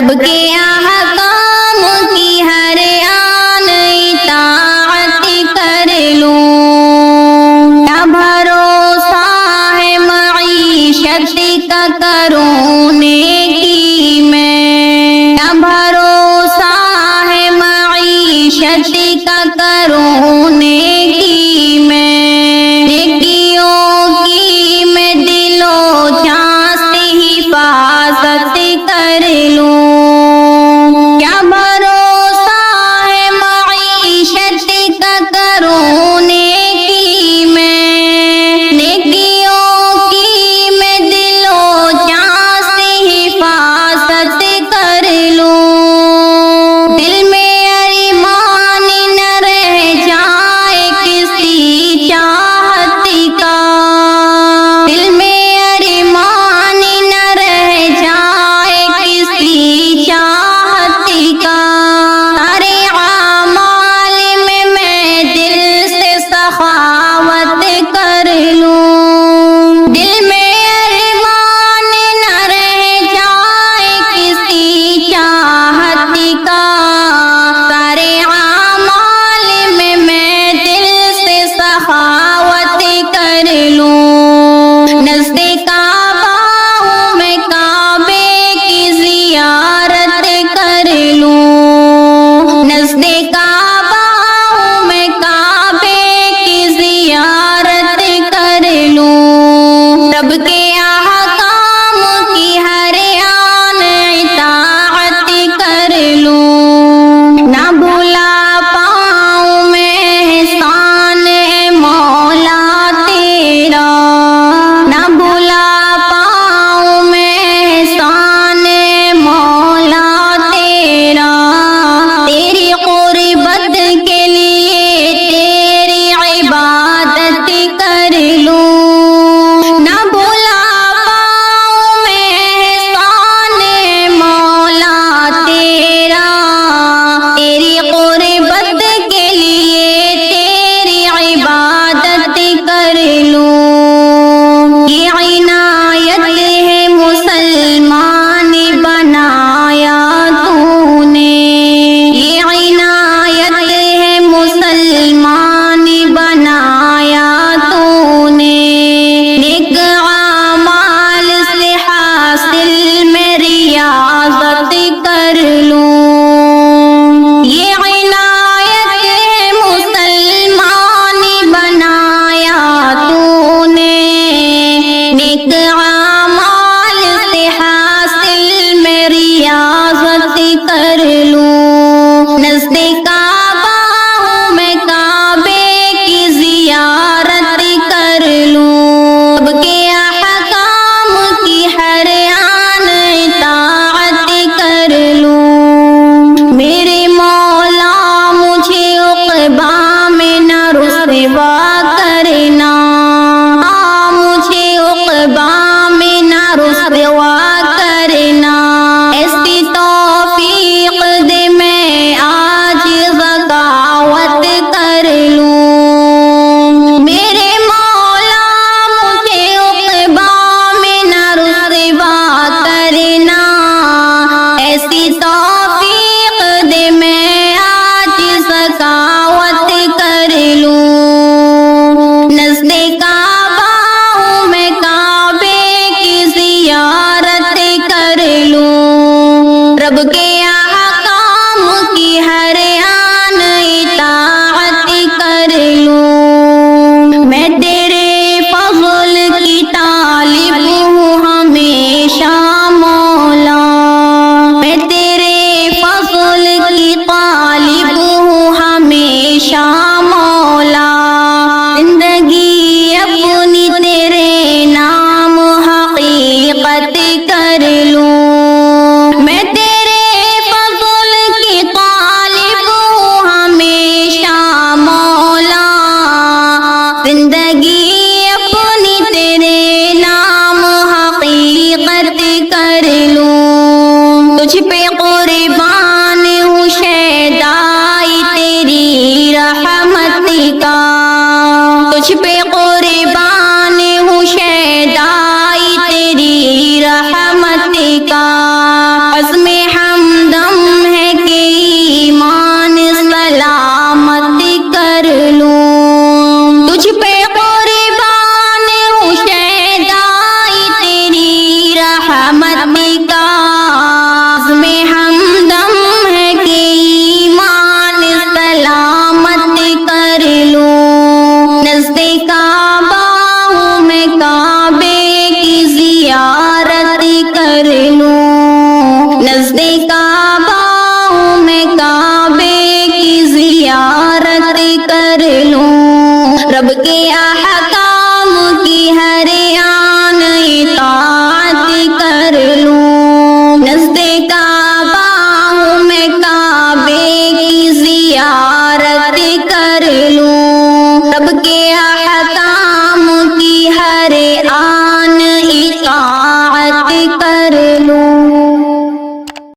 رب کے احکام کی ہر آن اطاعت کر لوں، کیا بھروسہ ہے معیشت کا کروں نیکی میں، کیا بھروسہ ہے معیشت کا کروں نیکی میں، نیکیوں کی میں دل و جان سے حفاظت کر لوں، کیا بھروسہ ہے معیشت کا کروں نیکی میں، نیکیوں کی میں دل و جان سے حفاظت کر لوں، دل میں ارمان نہ رہ جائے کسی چاہت کا، دل میں ارمان نہ رہ جائے کسی چاہت کا، سارے اعمال میں دل سے سخاوت کر لوں، دل میں ارمان نہ رہ جائے کسی چاہت کا، سارے اعمال میں دل سے سخاوت کر لوں، نزد کعبہ ہوں میں کعبے کی زیارت کر لوں، نزد کعبہ ہوں میں کعبے کی زیارت کر لوں، رب کے احکام کی ہر آن اطاعت کر لوں، نہ بھلا پاؤں میں احسان مولا تیرا، نہ بھلا پاؤں میں احسان مولا تیرا، تیری قربت کے لیے تیری عبادت کر لوں، نہ بھلا پاؤں میں احسان مولا تیرا، تیری قربت کے لیے تیری عبادت کر لوں، یہ عنایت ہے مسلمان بنایا تو نے، یہ عنایت ہے مسلمان بنایا تو نے، نیک اعمال سے حاصل میں ریاضت کر لوں، یہ عنایت ہے مسلمان بنایا تو نے، نیک اعمال سے حاصل میں ریاضت کر لوں، نزد کعبہ ہوں میں کعبے کی زیارت کر لوں، رب کے احکام کی ہر آن اطاعت کر لوں، میرے مولا مجھے عقبہ میں نہ رسوا کرنا، مجھے عقبہ میں نہ رسوا کرنا، ایسی توفیق دے میں آج بغاوت کر لوں، میرے مولا مجھے عقبہ میں نہ رسوا کرنا، ایسی توفیق دے میں آج بغاوت کر لوں، نزد کعبہ ہوں میں کعبے کی زیارت کر لوں، رب کے احکام کی ہر آن اطاعت کر لوں، میں تیرے فضل کی طالب ہوں ہمیشہ مولا، میں تیرے کر لوں، رب کے احکام کی ہر آن اطاعت کر لوں، نزد کعبہ ہوں میں کعبے کی زیارت